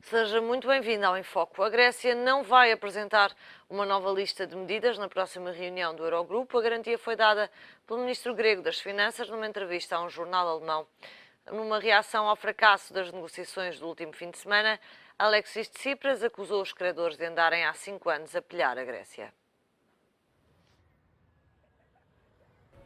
Seja muito bem-vindo ao Enfoco. A Grécia não vai apresentar uma nova lista de medidas na próxima reunião do Eurogrupo. A garantia foi dada pelo ministro grego das Finanças numa entrevista a um jornal alemão. Numa reação ao fracasso das negociações do último fim de semana, Alexis Tsipras acusou os credores de andarem há 5 anos a pilhar a Grécia.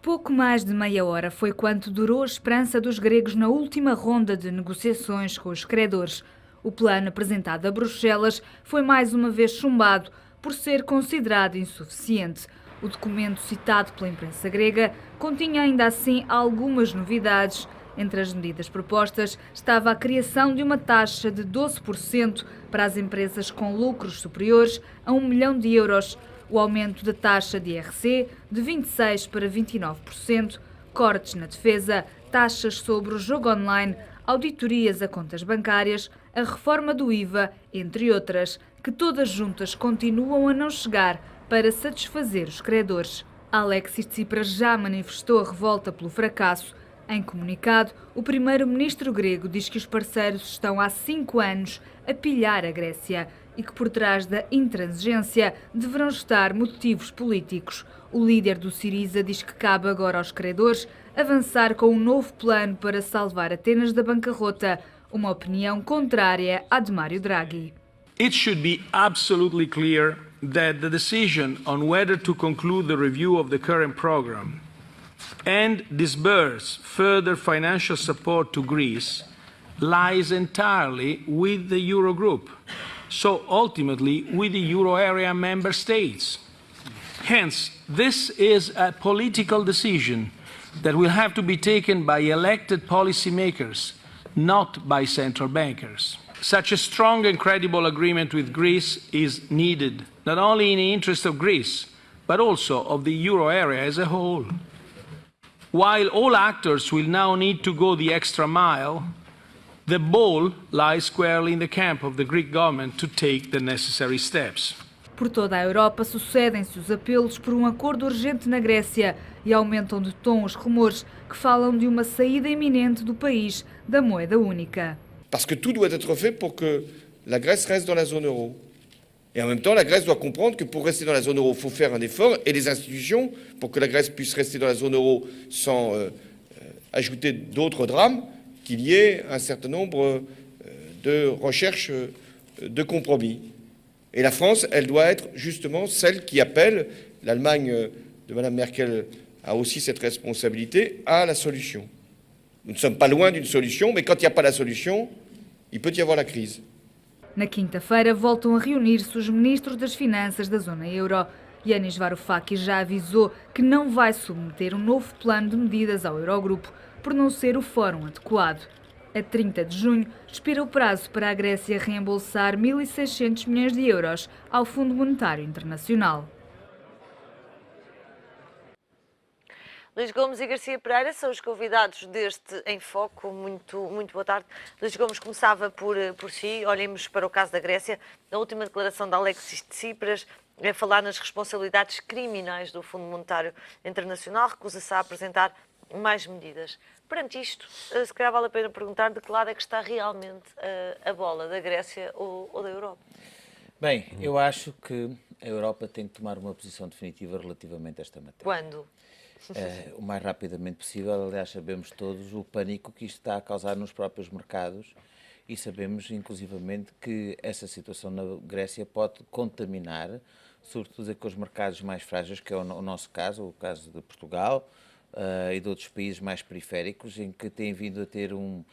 Pouco mais de meia hora foi quanto durou a esperança dos gregos na última ronda de negociações com os credores. O plano apresentado a Bruxelas foi mais uma vez chumbado por ser considerado insuficiente. O documento citado pela imprensa grega continha ainda assim algumas novidades. Entre as medidas propostas estava a criação de uma taxa de 12% para as empresas com lucros superiores a 1 milhão de euros, o aumento da taxa de IRC de 26% para 29%, cortes na defesa, taxas sobre o jogo online, auditorias a contas bancárias, a reforma do IVA, entre outras, que todas juntas continuam a não chegar para satisfazer os credores. Alexis Tsipras já manifestou a revolta pelo fracasso. Em comunicado, o primeiro-ministro grego diz que os parceiros estão há 5 anos a pilhar a Grécia e que por trás da intransigência deverão estar motivos políticos. O líder do Syriza diz que cabe agora aos credores avançar com um novo plano para salvar Atenas da bancarrota, uma opinião contrária à de Mário Draghi. It should be absolutely clear that the decision on whether to conclude the review of the current program and disburse further financial support to Greece lies entirely with the Eurogroup, so ultimately with the euro area member states. Hence, this is a political decision that will have to be taken by elected policymakers, not by central bankers. Such a strong and credible agreement with Greece is needed, not only in the interest of Greece, but also of the euro area as a whole. While all actors will now need to go the extra mile, the ball lies squarely in the camp of the Greek government to take the necessary steps. Por toda a Europa sucedem-se os apelos por um acordo urgente na Grécia e aumentam de tom os rumores que falam de uma saída iminente do país da moeda única. Parce que tout doit être fait pour que la Grèce reste dans la zone euro. Et en même temps, la Grèce doit comprendre que pour rester dans la zone euro, il faut faire un effort, et les institutions, pour que la Grèce puisse rester dans la zone euro sans ajouter d'autres drames, qu'il y ait un certain nombre de recherches de compromis. Et la France, elle doit être justement celle qui appelle, l'Allemagne de Mme Merkel a aussi cette responsabilité, à la solution. Nous ne sommes pas loin d'une solution, mais quand il n'y a pas la solution, il peut y avoir la crise. Na quinta-feira voltam a reunir-se os ministros das Finanças da zona euro. Yanis Varoufakis já avisou que não vai submeter um novo plano de medidas ao Eurogrupo por não ser o fórum adequado. A 30 de junho expira o prazo para a Grécia reembolsar 1.600 milhões de euros ao Fundo Monetário Internacional. Luís Gomes e Garcia Pereira são os convidados deste Em Foco. Muito boa tarde. Luís Gomes, começava por si. Olhemos para o caso da Grécia. A última declaração de Alexis Tsipras é falar nas responsabilidades criminais do Fundo Monetário Internacional. Recusa-se a apresentar mais medidas. Perante isto, se calhar vale a pena perguntar de que lado é que está realmente a bola, da Grécia ou da Europa? Bem, eu acho que a Europa tem que tomar uma posição definitiva relativamente a esta matéria. Quando? O mais rapidamente possível. Aliás, sabemos todos o pânico que isto está a causar nos próprios mercados e sabemos, inclusivamente, que essa situação na Grécia pode contaminar, sobretudo aqueles mercados mais frágeis, que é o nosso caso, o caso de Portugal e de outros países mais periféricos, em que tem vindo a ter um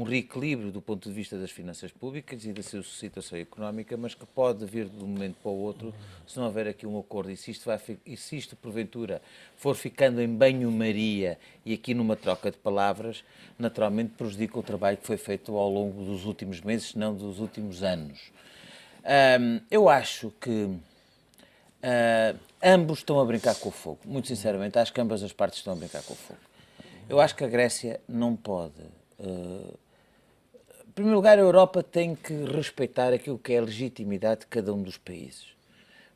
reequilíbrio do ponto de vista das finanças públicas e da sua situação económica, mas que pode vir de um momento para o outro se não houver aqui um acordo. E se isto porventura for ficando em banho-maria e aqui numa troca de palavras, naturalmente prejudica o trabalho que foi feito ao longo dos últimos meses, se não dos últimos anos. Eu acho que ambos estão a brincar com o fogo. Muito sinceramente, acho que ambas as partes estão a brincar com o fogo. Eu acho que a Grécia não pode... Em primeiro lugar, a Europa tem que respeitar aquilo que é a legitimidade de cada um dos países.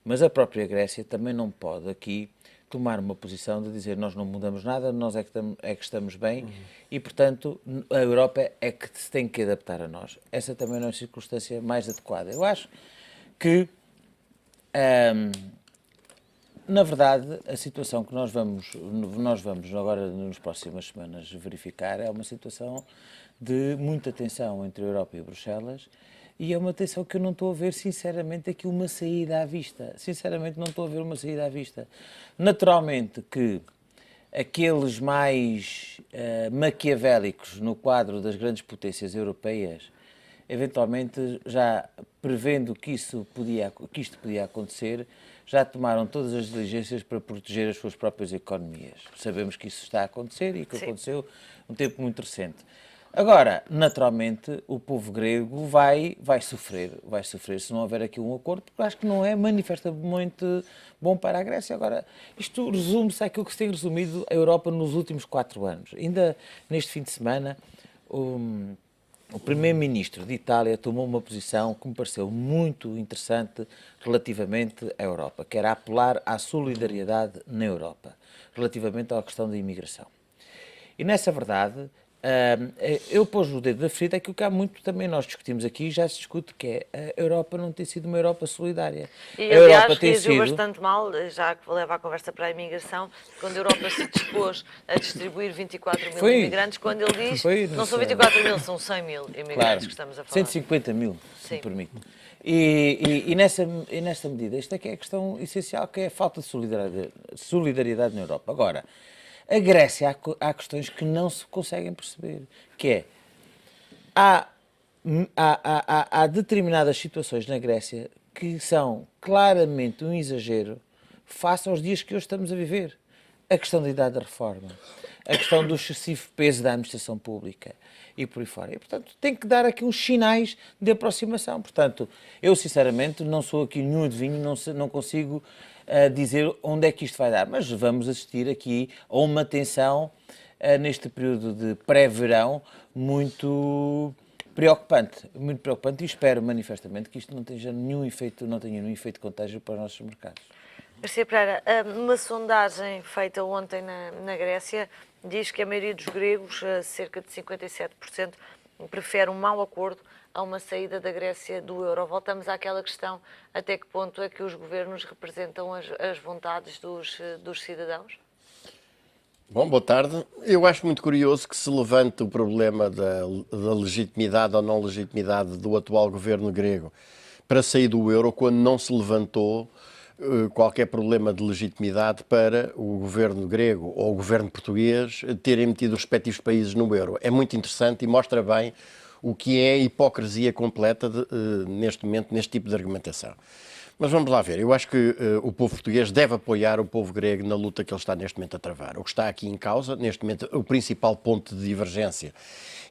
Mas a própria Grécia também não pode aqui tomar uma posição de dizer nós não mudamos nada, nós é que estamos bem e, portanto, a Europa é que se tem que adaptar a nós. Essa também não é a circunstância mais adequada. Eu acho que, na verdade, a situação que nós vamos agora, nas próximas semanas, verificar é uma situação de muita tensão entre a Europa e Bruxelas. E é uma tensão que eu não estou a ver, sinceramente, aqui uma saída à vista. Sinceramente, não estou a ver uma saída à vista. Naturalmente que aqueles mais maquiavélicos no quadro das grandes potências europeias, eventualmente, já prevendo que isto podia acontecer, já tomaram todas as diligências para proteger as suas próprias economias. Sabemos que isso está a acontecer e que aconteceu num tempo muito recente. Agora, naturalmente, o povo grego vai sofrer se não houver aqui um acordo, porque acho que não é manifestamente bom para a Grécia. Agora, isto resume-se àquilo que se tem resumido a Europa nos últimos 4 anos. Ainda neste fim de semana, o primeiro-ministro de Itália tomou uma posição que me pareceu muito interessante relativamente à Europa, que era apelar à solidariedade na Europa, relativamente à questão da imigração. E nessa verdade, eu pôs o dedo da ferida aquilo que há muito também nós discutimos aqui, já se discute, que é a Europa não tem sido uma Europa solidária. E, aliás, reagiu bastante mal, já que leva a conversa para a imigração, quando a Europa se dispôs a distribuir 24 mil imigrantes, quando ele diz, não são 24 mil, são 100 mil imigrantes que estamos a falar. 150 mil, se me permite. E nessa medida, esta é que é a questão essencial, que é a falta de solidariedade na Europa. Agora, a Grécia, há questões que não se conseguem perceber, que é, há determinadas situações na Grécia que são claramente um exagero face aos dias que hoje estamos a viver. A questão da idade da reforma, a questão do excessivo peso da administração pública e por aí fora. E, portanto, tem que dar aqui uns sinais de aproximação. Portanto, eu, sinceramente, não sou aqui nenhum adivinho, não consigo dizer onde é que isto vai dar, mas vamos assistir aqui a uma tensão neste período de pré-verão muito preocupante e espero manifestamente que isto não tenha nenhum efeito de contágio para os nossos mercados. Garcia Pereira, uma sondagem feita ontem na Grécia diz que a maioria dos gregos, cerca de 57%, prefere um mau acordo a uma saída da Grécia do euro. Voltamos àquela questão, até que ponto é que os governos representam as vontades dos cidadãos? Bom, boa tarde. Eu acho muito curioso que se levante o problema da legitimidade ou não legitimidade do atual governo grego para sair do euro, quando não se levantou qualquer problema de legitimidade para o governo grego ou o governo português terem metido os respectivos países no euro. É muito interessante e mostra bem o que é a hipocrisia completa neste momento, neste tipo de argumentação. Mas vamos lá ver, eu acho que o povo português deve apoiar o povo grego na luta que ele está neste momento a travar. O que está aqui em causa, neste momento, o principal ponto de divergência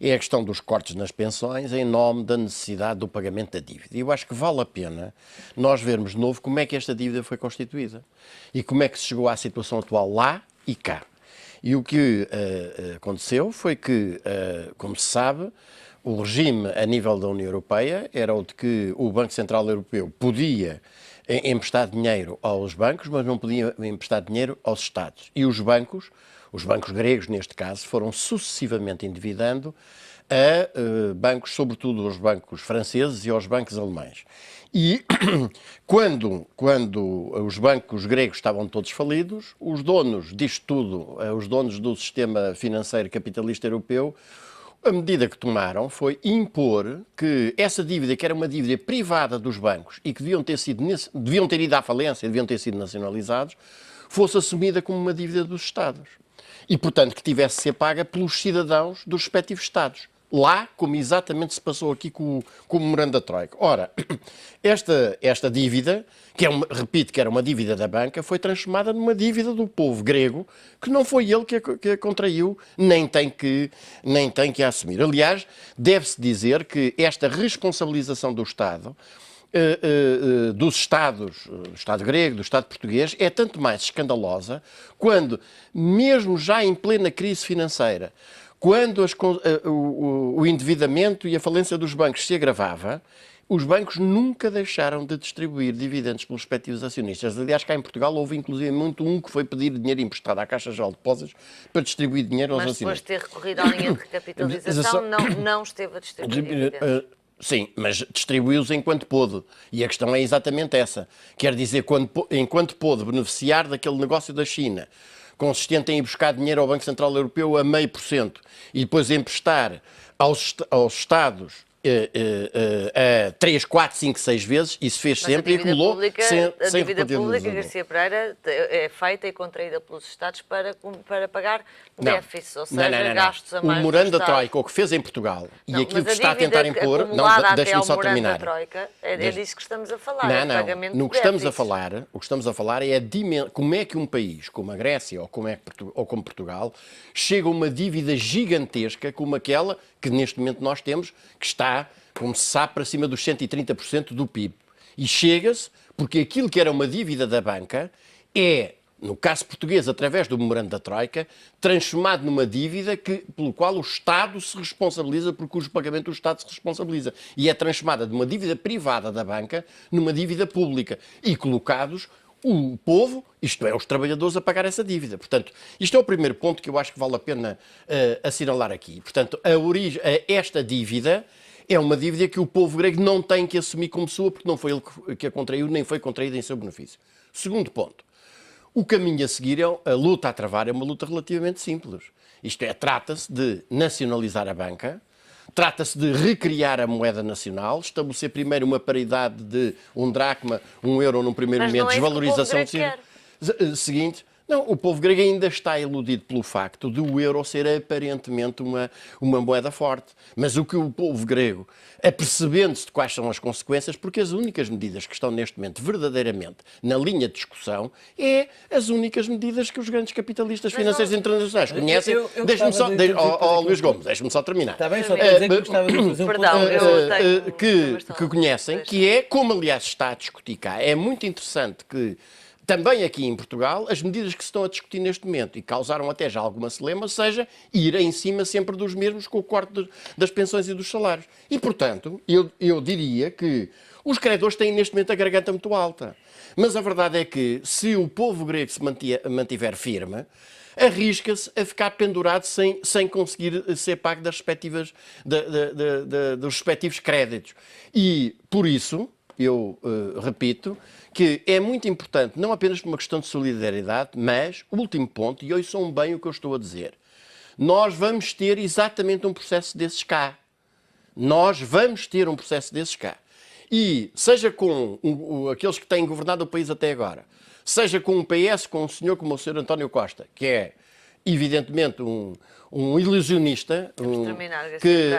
é a questão dos cortes nas pensões em nome da necessidade do pagamento da dívida. E eu acho que vale a pena nós vermos de novo como é que esta dívida foi constituída e como é que se chegou à situação atual lá e cá. E o que aconteceu foi que, como se sabe, o regime a nível da União Europeia era o de que o Banco Central Europeu podia emprestar dinheiro aos bancos, mas não podia emprestar dinheiro aos Estados. E os bancos gregos neste caso, foram sucessivamente endividando a bancos, sobretudo aos bancos franceses e aos bancos alemães. E quando os bancos gregos estavam todos falidos, os donos disto tudo, os donos do sistema financeiro capitalista europeu, a medida que tomaram foi impor que essa dívida, que era uma dívida privada dos bancos e que deviam ter ido à falência, deviam ter sido nacionalizados, fosse assumida como uma dívida dos Estados. E, portanto, que tivesse de ser paga pelos cidadãos dos respectivos Estados. Lá, como exatamente se passou aqui com o memorando da Troika. Ora, esta dívida, repito que era uma dívida da banca, foi transformada numa dívida do povo grego, que não foi ele que a contraiu, nem tem que a assumir. Aliás, deve-se dizer que esta responsabilização do Estado, dos Estados, do Estado grego, do Estado português, é tanto mais escandalosa quando, mesmo já em plena crise financeira, quando o endividamento e a falência dos bancos se agravava, os bancos nunca deixaram de distribuir dividendos pelos respectivos acionistas. Aliás, cá em Portugal houve inclusive muito um que foi pedir dinheiro emprestado à Caixa Geral de Depósitos para distribuir dinheiro aos acionistas. Mas depois de ter recorrido à linha de recapitalização, não esteve a distribuir dividendos. Sim, mas distribuiu-os enquanto pôde. E a questão é exatamente essa. Quer dizer, enquanto pôde beneficiar daquele negócio da China, consistente em ir buscar dinheiro ao Banco Central Europeu a 0,5% e depois emprestar aos Estados a 3, 4, 5, 6 vezes, isso fez sempre e acumulou a dívida pública, Garcia Pereira, é feita e contraída pelos Estados para pagar déficits, ou seja, gastos a mais. O memorando da Troika, o que fez em Portugal, e aquilo que está a tentar impor, deixe-me só terminar. Troika, é disso que estamos a falar, pagamento no que estamos a falar, o que estamos a falar é como é que um país como a Grécia ou como Portugal chega a uma dívida gigantesca como aquela que neste momento nós temos, que está, como se sabe, para cima dos 130% do PIB. E chega-se porque aquilo que era uma dívida da banca é, no caso português, através do memorando da Troika, transformado numa dívida pelo qual o Estado se responsabiliza, por cujo pagamento o Estado se responsabiliza. E é transformada de uma dívida privada da banca numa dívida pública. E colocados o povo, isto é, os trabalhadores, a pagar essa dívida. Portanto, isto é o primeiro ponto que eu acho que vale a pena assinalar aqui. Portanto, esta dívida é uma dívida que o povo grego não tem que assumir como sua, porque não foi ele que a contraiu, nem foi contraída em seu benefício. Segundo ponto, o caminho a seguir, a luta a travar, é uma luta relativamente simples. Isto é, trata-se de nacionalizar a banca, trata-se de recriar a moeda nacional, estabelecer primeiro uma paridade de um dracma, um euro num primeiro momento, desvalorização seguinte. Não, o povo grego ainda está iludido pelo facto de o euro ser aparentemente uma moeda forte. Mas o que o povo grego, apercebendo-se de quais são as consequências, porque as únicas medidas que estão neste momento verdadeiramente na linha de discussão é as únicas medidas que os grandes capitalistas financeiros internacionais conhecem. Deixe-me só, Luís Gomes, deixe-me só terminar. Está bem, só para dizer que gostava de fazer um que conhecem, que é, como aliás está a discutir cá, é muito interessante que também aqui em Portugal, as medidas que se estão a discutir neste momento e causaram até já alguma celema, seja ir em cima sempre dos mesmos com o corte das pensões e dos salários. E, portanto, eu diria que os credores têm neste momento a garganta muito alta. Mas a verdade é que, se o povo grego se mantiver firme, arrisca-se a ficar pendurado sem conseguir ser pago dos respectivos créditos. E, por isso, eu repito, que é muito importante, não apenas por uma questão de solidariedade, mas, último ponto, e ouçam bem o que eu estou a dizer, nós vamos ter exatamente um processo desses cá. Nós vamos ter um processo desses cá. E, seja com aqueles que têm governado o país até agora, seja com um PS, com um senhor como o Sr. António Costa, que é, evidentemente, um ilusionista,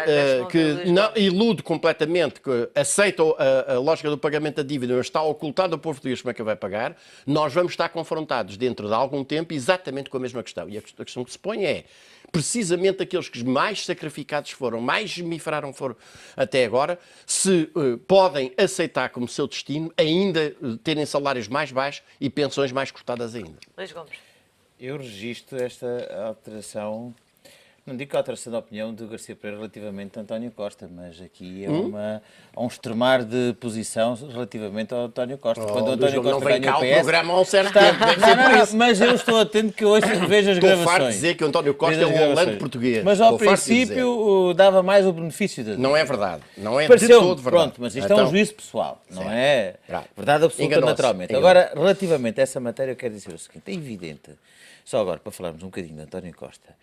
que não, ilude completamente, que aceita a lógica do pagamento da dívida, mas está a ocultar ao povo português como é que vai pagar, nós vamos estar confrontados dentro de algum tempo exatamente com a mesma questão. E a questão que se põe é, precisamente aqueles que mais sacrificados foram, mais gemiferaram foram até agora, se podem aceitar como seu destino ainda terem salários mais baixos e pensões mais cortadas ainda. Luís Gomes. Eu registro esta alteração, não digo que a alteração de opinião de Garcia Pereira relativamente a António Costa, mas aqui há um extremar de posição relativamente ao António Costa. Quando o António Costa não vem cá o PS, o programa há um certo tempo. mas eu estou atento que hoje vejo as gravações. Estou farto de dizer que o António Costa é um Hollande português. Mas ao princípio dava mais o benefício da... Não é verdade. Não é de todo verdade. Pronto, mas isto é um juízo pessoal, não é verdade absoluta naturalmente. Agora, relativamente a essa matéria, eu quero dizer o seguinte, é evidente, só agora para falarmos um bocadinho de António Costa,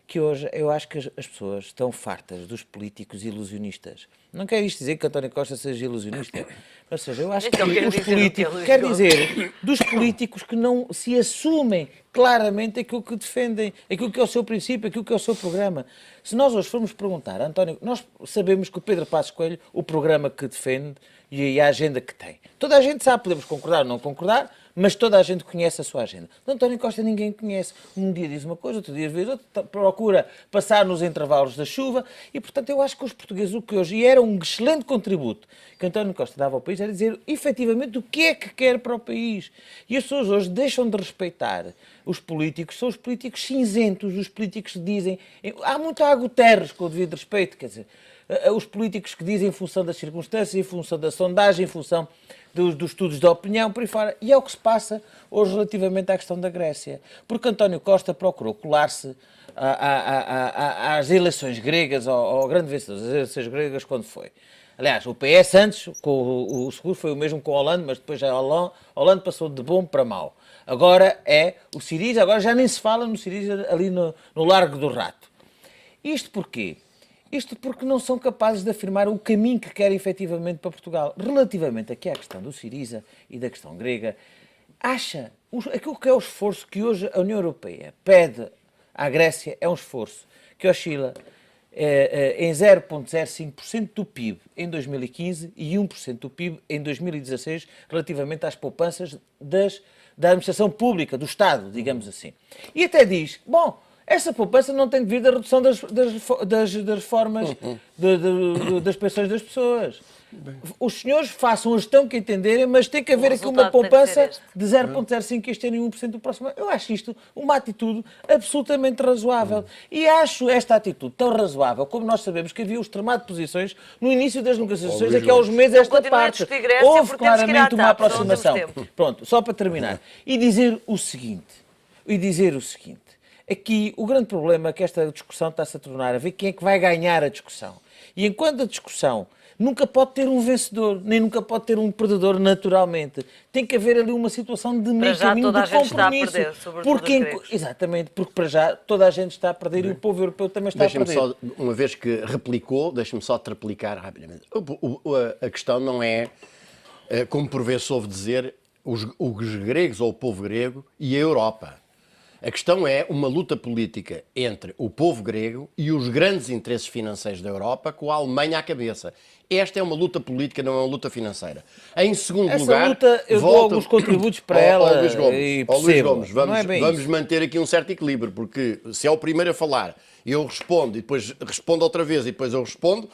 que hoje eu acho que as pessoas estão fartas dos políticos ilusionistas. Não quer isto dizer que António Costa seja ilusionista. Ou seja, eu acho que os políticos... Quer dizer, dos políticos que não se assumem claramente aquilo que defendem, aquilo que é o seu princípio, aquilo que é o seu programa. Se nós hoje formos perguntar a António... Nós sabemos que o Pedro Passos Coelho, o programa que defende e a agenda que tem. Toda a gente sabe, podemos concordar ou não concordar, mas toda a gente conhece a sua agenda. De António Costa ninguém conhece. Um dia diz uma coisa, outro dia vez outra, procura passar nos intervalos da chuva e, portanto, eu acho que os portugueses, o que hoje, e era um excelente contributo que António Costa dava ao país, era dizer efetivamente o que é que quer para o país. E as pessoas hoje deixam de respeitar os políticos, são os políticos cinzentos, os políticos que dizem... Há muito Guterres com o devido respeito, quer dizer... os políticos que dizem em função das circunstâncias, em função da sondagem, em função dos estudos de opinião, por aí fora. E é o que se passa hoje relativamente à questão da Grécia. Porque António Costa procurou colar-se às eleições gregas, ao grande vencedor das eleições gregas, quando foi. Aliás, o PS antes, com o seguro, foi o mesmo com o Hollande, mas depois já Hollande passou de bom para mau. Agora é o Syriza, agora já nem se fala no Syriza ali no Largo do Rato. Isto porquê? Isto porque não são capazes de afirmar o caminho que querem efetivamente para Portugal. Relativamente aqui à questão do Syriza e da questão grega, acha aquilo que é o esforço que hoje a União Europeia pede à Grécia é um esforço que oscila em 0,05% do PIB em 2015 e 1% do PIB em 2016, relativamente às poupanças da administração pública, do Estado, digamos assim. E até diz, bom, essa poupança não tem devido à redução das formas das pensões das pessoas. Os senhores façam a gestão que entenderem, mas tem que haver aqui uma poupança de 0,05 este ano e 1% do próximo ano. Eu acho isto uma atitude absolutamente razoável. E acho esta atitude tão razoável, como nós sabemos que havia extremado posições no início das negociações, aqui há uns meses esta parte. Houve claramente uma aproximação. Pronto, só para terminar. E dizer o seguinte, aqui o grande problema é que esta discussão está-se a tornar a ver quem é que vai ganhar a discussão. E enquanto a discussão nunca pode ter um vencedor, nem nunca pode ter um perdedor naturalmente. Tem que haver ali uma situação de meio caminho de compromisso. Está a perder, porque, exatamente, porque para já toda a gente está a perder e o povo europeu também está a perder. Só, uma vez que replicou, deixa-me só te replicar rapidamente. A questão não é, como por vezes ouve dizer, os gregos ou o povo grego e a Europa. A questão é uma luta política entre o povo grego e os grandes interesses financeiros da Europa, com a Alemanha à cabeça. Esta é uma luta política, não é uma luta financeira. Em segundo lugar... Essa luta, eu dou alguns contributos para ela Luís Gomes, e percebo. Luís Gomes, vamos manter aqui um certo equilíbrio, porque se é o primeiro a falar, eu respondo e depois respondo outra vez e depois eu respondo,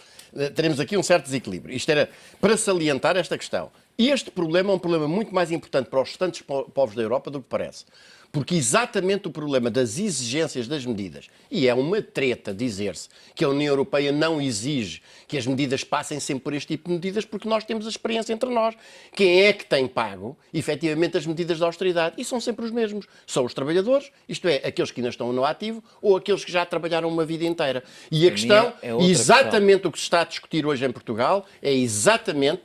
teremos aqui um certo desequilíbrio. Isto era para salientar esta questão. E este problema é um problema muito mais importante para os restantes povos da Europa do que parece. Porque exatamente o problema das exigências das medidas, e é uma treta dizer-se que a União Europeia não exige que as medidas passem sempre por este tipo de medidas, porque nós temos a experiência entre nós. Quem é que tem pago, efetivamente, as medidas de austeridade? E são sempre os mesmos. São os trabalhadores, isto é, aqueles que ainda estão no ativo ou aqueles que já trabalharam uma vida inteira. E a questão, exatamente o que se está a discutir hoje em Portugal, é exatamente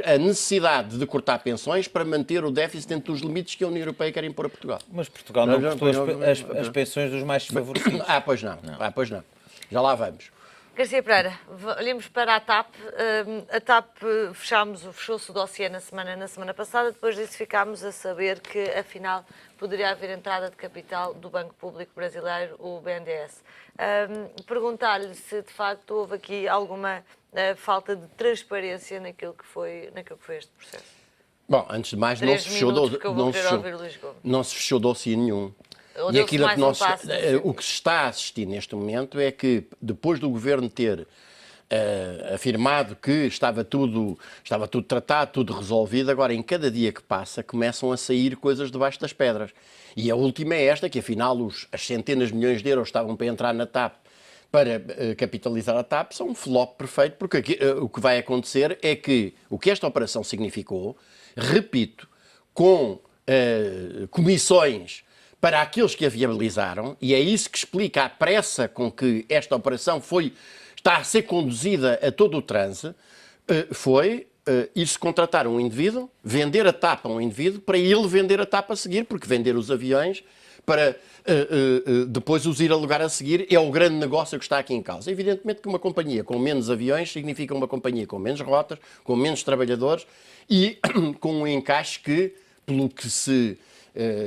a necessidade de cortar pensões para manter o déficit dentro dos limites que a União Europeia quer impor a Portugal. Mas Portugal não cortou as pensões dos mais desfavorecidos. Pois não. Pois não. Já lá vamos. Garcia Pereira, olhemos para a TAP. A TAP fechou-se o dossiê na semana passada, depois disso ficámos a saber que, afinal, poderia haver entrada de capital do Banco Público Brasileiro, o BNDES. Perguntar-lhe se, de facto, houve aqui alguma falta de transparência naquilo que foi este processo. Bom, antes de mais, não se fechou dossiê nenhum. E aquilo que o que se está a assistir neste momento é que, depois do Governo ter afirmado que estava tudo tratado, tudo resolvido, agora em cada dia que passa começam a sair coisas debaixo das pedras. E a última é esta, que afinal as centenas de milhões de euros estavam para entrar na TAP para capitalizar a TAP, são um flop perfeito, porque aqui, o que vai acontecer é que o que esta operação significou, repito, com comissões para aqueles que a viabilizaram, e é isso que explica a pressa com que esta operação está a ser conduzida a todo o transe, foi ir-se contratar um indivíduo, vender a TAP a um indivíduo, para ele vender a TAP a seguir, porque vender os aviões para depois os ir alugar a seguir é o grande negócio que está aqui em causa. Evidentemente que uma companhia com menos aviões significa uma companhia com menos rotas, com menos trabalhadores e com um encaixe que, pelo que se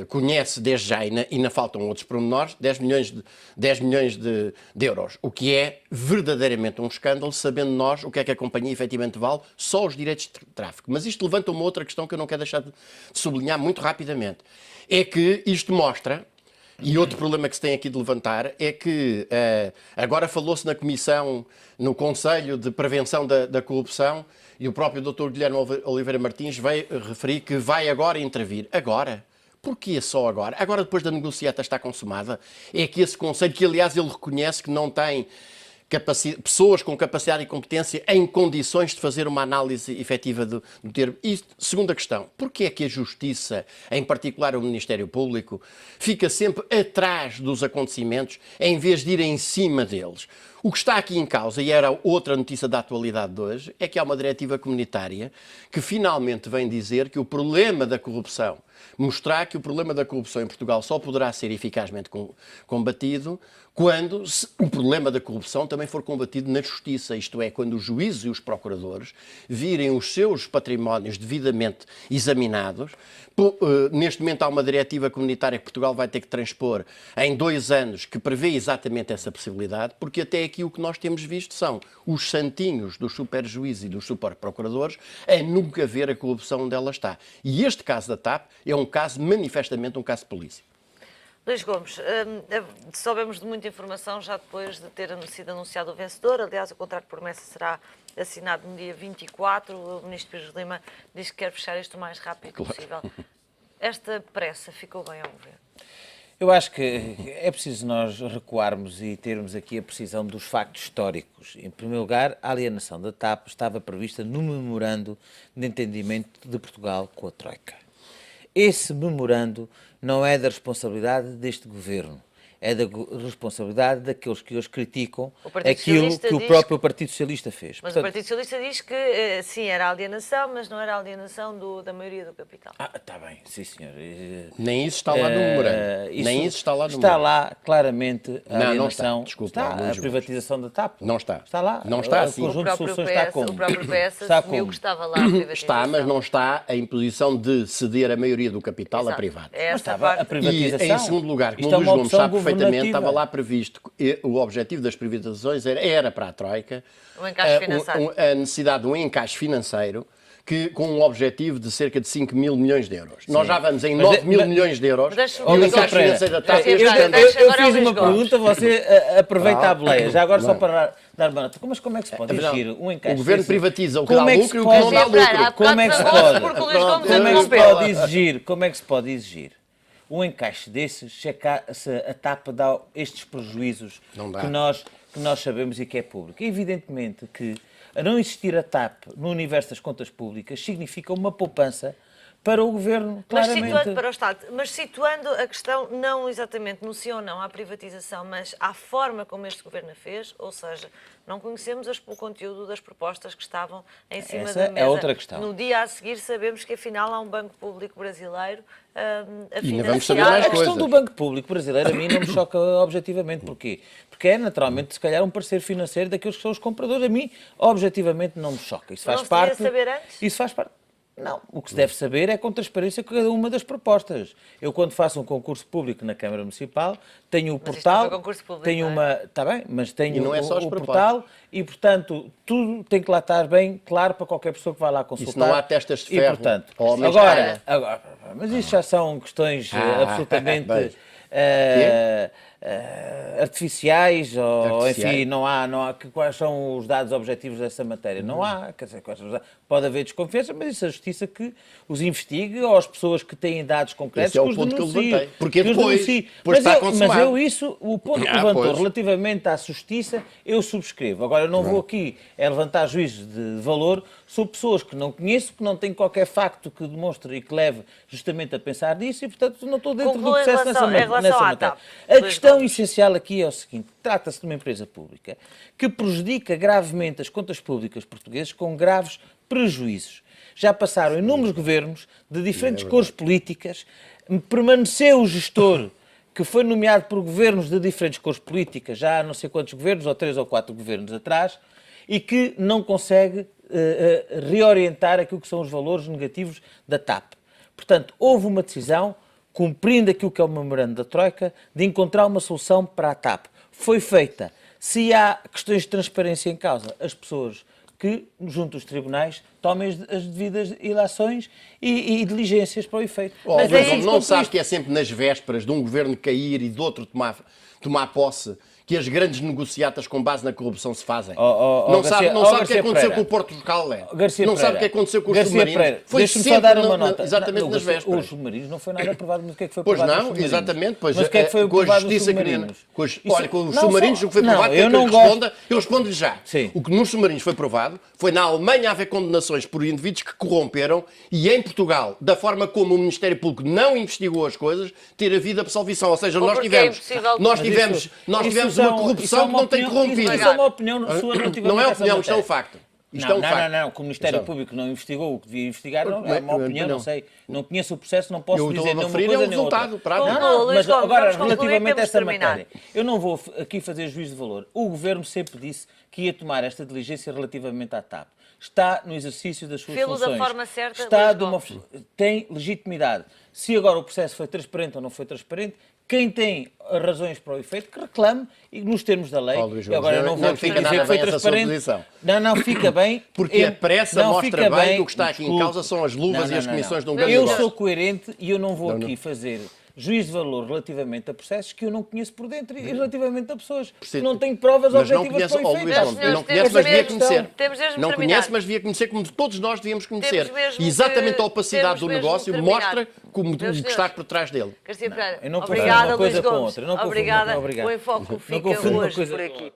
conhece desde já, e ainda faltam outros pormenores, 10 milhões de euros, o que é verdadeiramente um escândalo, sabendo nós o que é que a companhia efetivamente vale, só os direitos de tráfego. Mas isto levanta uma outra questão que eu não quero deixar de sublinhar muito rapidamente. É que isto mostra, e outro problema que se tem aqui de levantar, é que agora falou-se na Comissão, no Conselho de Prevenção da Corrupção, e o próprio Dr. Guilherme Oliveira Martins veio referir que vai agora intervir. Agora? Porquê só agora? Agora, depois da negociata estar consumada, é que esse Conselho, que aliás ele reconhece que não tem pessoas com capacidade e competência em condições de fazer uma análise efetiva do termo. E segunda questão, porquê é que a Justiça, em particular o Ministério Público, fica sempre atrás dos acontecimentos em vez de ir em cima deles? O que está aqui em causa, e era outra notícia da atualidade de hoje, é que há uma diretiva comunitária que finalmente vem dizer que o problema da corrupção, mostrar que o problema da corrupção em Portugal só poderá ser eficazmente combatido quando o problema da corrupção também for combatido na justiça, isto é, quando os juízes e os procuradores virem os seus patrimónios devidamente examinados. Neste momento há uma diretiva comunitária que Portugal vai ter que transpor em 2 anos que prevê exatamente essa possibilidade, porque até aqui o que nós temos visto são os santinhos dos superjuízes e dos superprocuradores a nunca ver a corrupção onde ela está. E este caso da TAP é um caso, manifestamente, um caso de polícia. Luís Gomes, soubemos de muita informação já depois de ter sido anunciado o vencedor. Aliás, o contrato de promessa será assinado no dia 24. O Ministro Pires de Lima diz que quer fechar isto o mais rápido possível. Esta pressa ficou bem ao Governo? Eu acho que é preciso nós recuarmos e termos aqui a precisão dos factos históricos. Em primeiro lugar, a alienação da TAP estava prevista no memorando de entendimento de Portugal com a Troika. Esse memorando não é da responsabilidade deste Governo, é da responsabilidade daqueles que hoje criticam aquilo que o próprio Partido Socialista fez. Mas portanto, o Partido Socialista diz que sim, era alienação, mas não era alienação da maioria do capital. Está bem, sim senhor. Nem isso está lá no memorando. Nem isso está lá no Está memorando. lá claramente a alienação. Não está. Desculpa, está a privatização da TAP. Não está. Está lá. Não está assim. O conjunto de soluções está como? O próprio PS Está assumiu como? que estava lá a privatização. Está, mas não está em posição de ceder a maioria do capital a privado. Essa estava parte. a privatização. E, em segundo lugar, como Isto o Luís uma Gomes opção sabe perfeitamente, governativa. estava lá previsto, o objetivo das privatizações era para a Troika, Um encaixe financeiro. a necessidade de um encaixe financeiro com um objetivo de cerca de 5 mil milhões de euros. Nós já vamos em 9 mil milhões de euros Deixa-me- e o Ó, encaixe Pereira, financeiro está deixa- este deixa- ano. deixa- Eu agora fiz o Luís uma Gomes. pergunta, você aproveita a boleia. Já agora só para dar uma nota. Mas como é que se pode Afinal, exigir um encaixe? o governo desse? privatiza o que dá Como é que lucro se e o que não pode- dá Pereira, há lucro. bocado Como é que se zangoste pode? porque o Luís Gomes Como é que se interrompeu. pode exigir? Como é que se pode exigir um encaixe desses se a TAP dá estes prejuízos Não dá. que nós sabemos e que é público? Evidentemente que a não existir a TAP no universo das contas públicas significa uma poupança para o Governo, Mas claramente. situando para o Estado, mas situando a questão não exatamente no sim ou não à privatização, mas à forma como este Governo a fez, ou seja, não conhecemos o conteúdo das propostas que estavam em cima Essa da é mesa. outra questão. No dia a seguir sabemos que afinal há um Banco Público Brasileiro a E ainda vamos saber financiar... mais A questão coisas. do Banco Público Brasileiro a mim não me choca objetivamente. Porquê? Porque é naturalmente, se calhar, um parceiro financeiro daqueles que são os compradores. A mim, objetivamente, não me choca. Isso Não faz se devia parte. saber antes? Isso faz parte. Não, o que se deve saber é com transparência cada uma das propostas. Eu, quando faço um concurso público na Câmara Municipal, tenho o Mas isto portal, não foi concurso público, tenho não é? uma... Está bem, mas E tenho não é só as o propostas. portal e, portanto, tudo tem que lá estar bem claro para qualquer pessoa que vá lá consultar. Isso não há testas de E, ferro portanto, ou homens de agora, mas isso já são questões absolutamente bem. artificiais, ou Artificiais. enfim, não há quais são os dados objetivos dessa matéria. Não há, quer dizer, pode haver desconfiança, mas isso é a justiça que os investigue, ou as pessoas que têm dados concretos Esse é o que os ponto que eu denuncie. levantei. Porque que os depois denuncie. está Mas consumado. eu isso, o ponto que levantou pois. relativamente à justiça, eu subscrevo. Agora, eu não vou aqui levantar juízos de valor sobre pessoas que não conheço, que não têm qualquer facto que demonstre e que leve justamente a pensar nisso, e, portanto, não estou dentro do Conclua em processo relação- em relação nessa à matéria. TAP. A Luís questão Gomes. essencial aqui é o seguinte: trata-se de uma empresa pública que prejudica gravemente as contas públicas portuguesas com graves prejuízos. Já passaram inúmeros governos de diferentes cores políticas, permaneceu o gestor que foi nomeado por governos de diferentes cores políticas, já há não sei quantos governos, ou 3 ou 4 governos atrás, e que não consegue reorientar aquilo que são os valores negativos da TAP. Portanto, houve uma decisão, cumprindo aquilo que é o memorando da Troika, de encontrar uma solução para a TAP. Foi feita. Se há questões de transparência em causa, as pessoas que, junto aos tribunais, tomem as devidas ilações e diligências para o efeito. Mas Mas é isso, não sabe que é sempre nas vésperas de um governo cair e de outro tomar posse que as grandes negociatas com base na corrupção se fazem. Não sabe o que aconteceu com o Porto de Calais. Não sabe o que aconteceu com os submarinos. Deixa-me só dar uma nota. Exatamente nas vésperas. Os submarinos não foi nada aprovado, mas o que é que foi Pois aprovado? não, exatamente. Pois, mas o que é que foi com a aprovado nos justiça submarinos? Olha, com os submarinos o que foi aprovado, eu respondo-lhe já. Sim. O que nos submarinos foi aprovado foi na Alemanha haver condenações por indivíduos que corromperam e em Portugal, da forma como o Ministério Público não investigou as coisas, ter havido absolvição. Ou seja, nós tivemos uma corrupção que não tem corrompido. Isso é uma opinião sua relativamente Não é a essa opinião, isto é um matéria. facto. Não, que o Ministério Público não investigou o que devia investigar, não, é uma opinião, não sei. Não conheço o processo, não posso dizer nenhuma coisa nem outra. Mas agora, relativamente a esta matéria, eu não vou aqui fazer juízo de valor. O Governo sempre disse que ia tomar esta diligência relativamente à TAP. Está no exercício das suas funções. Da forma certa, tem legitimidade. Se agora o processo foi transparente ou não foi transparente, quem tem razões para o efeito, que reclame e nos termos da lei. E agora eu não vou dizer que foi transparente. Não fica bem. Porque a pressa mostra bem que o que está aqui em causa são as luvas e as comissões de um grande negócio. Eu sou coerente e eu não vou aqui fazer juízo de valor relativamente a processos que eu não conheço por dentro e relativamente a pessoas que não têm provas objetivas para o efeito. Não conhece, mas devia conhecer. Não conhece, mas devia conhecer como todos nós devíamos conhecer. E exatamente a opacidade do negócio mostra como o que está por trás dele. Garcia Pereira, Eu não obrigada, uma coisa Luís com Gomes. outra. Obrigada. O Enfoque fica hoje por aqui.